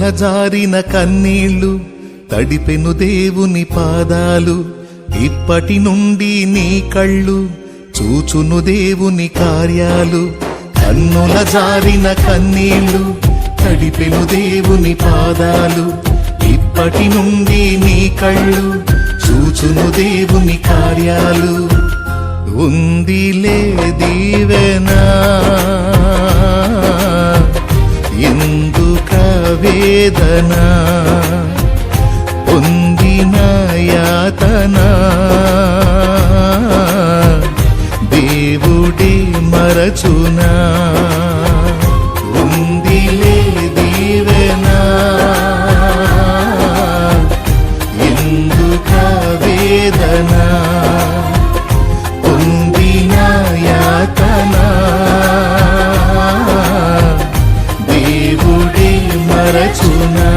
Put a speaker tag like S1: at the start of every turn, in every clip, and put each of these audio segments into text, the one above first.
S1: కన్నుల జారిన కన్నీళ్లు తడిపెను దేవుని పాదాలు. ఇప్పటి నుండి నీ కళ్ళు చూచును దేవుని కార్యాలు. కన్నుల జారిన కన్నీళ్లు తడిపెను దేవుని పాదాలు. ఇప్పటి నుండి నీ కళ్ళు చూచును దేవుని కార్యాలు. ఉందిలే దీవెనా ఎందుక వేదన, పొందిన యాతన దేవుడే మరచునా. ఉందిలే దీవెనా ఎందుక వేదన, పొందిన యాతన దేవుడే మరచునా.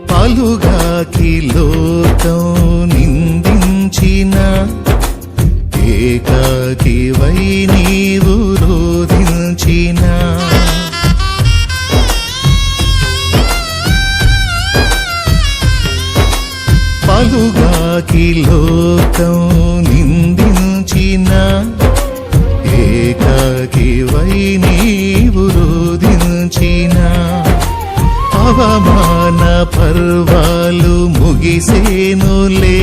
S1: పలుగాకి లోకం నిందించిన ఏకాకివై నీవు రోధించిన. పలుగాకి లోకం నిందించిన ఏకాకివై నీవు రోధించిన. అవమాన పర్వాలు ముగిసేనులే,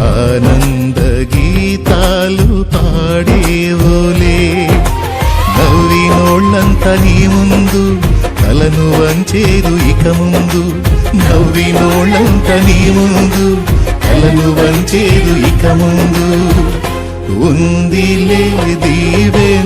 S1: ఆనంద గీతాలు పాడేవులే. నవ్వినోళ్ళంత నీ ముందు తలను వంచేరు ఇక ముందు. నవ్వినోళ్ళంత నీ ముందు తలను వంచేరు ఇక ముందు. ఉందిలే దీవెనా